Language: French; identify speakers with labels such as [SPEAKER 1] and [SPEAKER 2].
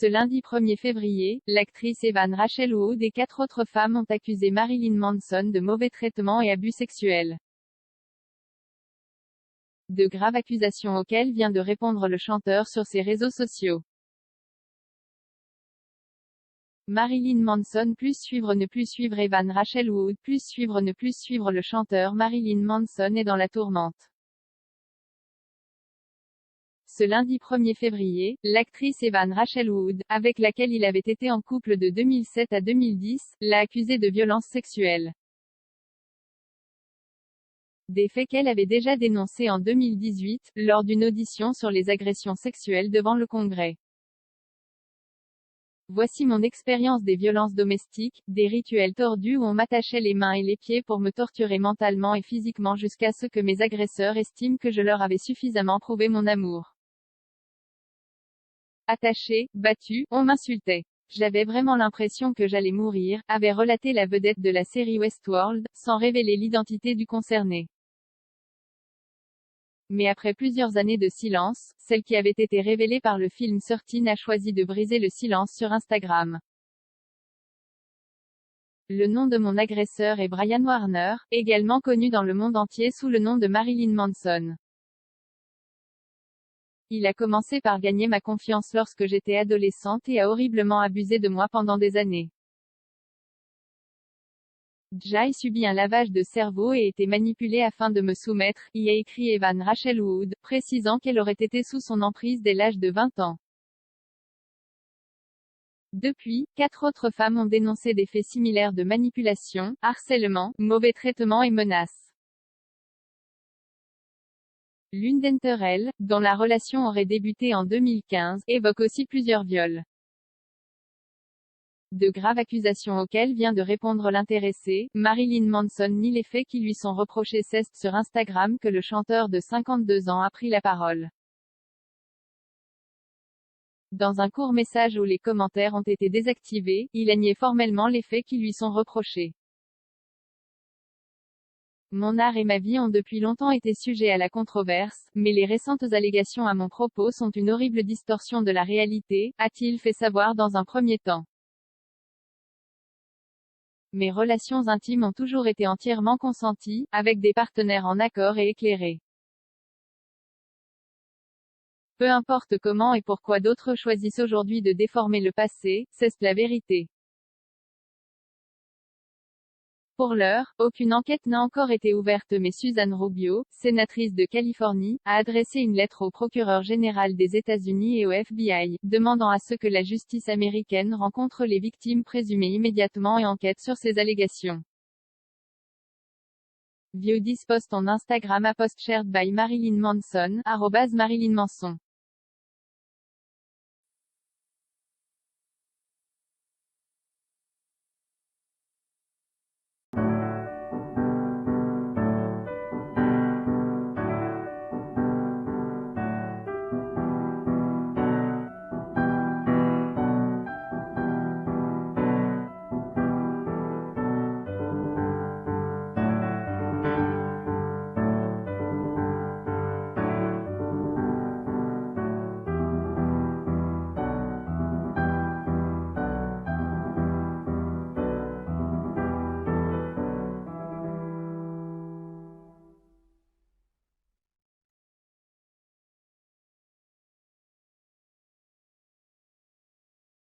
[SPEAKER 1] Ce lundi 1er février, l'actrice Evan Rachel Wood et 4 autres femmes ont accusé Marilyn Manson de mauvais traitements et abus sexuels. De graves accusations auxquelles vient de répondre le chanteur sur ses réseaux sociaux. Marilyn Manson plus suivre ne plus suivre Evan Rachel Wood plus suivre ne plus suivre le chanteur Marilyn Manson est dans la tourmente. Ce lundi 1er février, l'actrice Evan Rachel Wood, avec laquelle il avait été en couple de 2007 à 2010, l'a accusé de violences sexuelles. Des faits qu'elle avait déjà dénoncés en 2018, lors d'une audition sur les agressions sexuelles devant le Congrès. Voici mon expérience des violences domestiques, des rituels tordus où on m'attachait les mains et les pieds pour me torturer mentalement et physiquement jusqu'à ce que mes agresseurs estiment que je leur avais suffisamment prouvé mon amour. Attaché, battu, on m'insultait. J'avais vraiment l'impression que j'allais mourir, avait relaté la vedette de la série Westworld, sans révéler l'identité du concerné. Mais après plusieurs années de silence, celle qui avait été révélée par le film 13 a choisi de briser le silence sur Instagram. Le nom de mon agresseur est Brian Warner, également connu dans le monde entier sous le nom de Marilyn Manson. Il a commencé par gagner ma confiance lorsque j'étais adolescente et a horriblement abusé de moi pendant des années. J'ai subi un lavage de cerveau et été manipulée afin de me soumettre, y a écrit Evan Rachel Wood, précisant qu'elle aurait été sous son emprise dès l'âge de 20 ans. Depuis, 4 autres femmes ont dénoncé des faits similaires de manipulation, harcèlement, mauvais traitement et menaces. L'une d'entre elles, dont la relation aurait débuté en 2015, évoque aussi plusieurs viols. De graves accusations auxquelles vient de répondre l'intéressé, Marilyn Manson nie les faits qui lui sont reprochés. C'est sur Instagram que le chanteur de 52 ans a pris la parole. Dans un court message où les commentaires ont été désactivés, il a nié formellement les faits qui lui sont reprochés. Mon art et ma vie ont depuis longtemps été sujets à la controverse, mais les récentes allégations à mon propos sont une horrible distorsion de la réalité, a-t-il fait savoir dans un premier temps. Mes relations intimes ont toujours été entièrement consenties, avec des partenaires en accord et éclairés. Peu importe comment et pourquoi d'autres choisissent aujourd'hui de déformer le passé, c'est la vérité. Pour l'heure, aucune enquête n'a encore été ouverte mais Susan Rubio, sénatrice de Californie, a adressé une lettre au procureur général des États-Unis et au FBI, demandant à ce que la justice américaine rencontre les victimes présumées immédiatement et enquête sur ces allégations. View this post on Instagram @post shared by Marilyn Manson, @Marilyn Manson.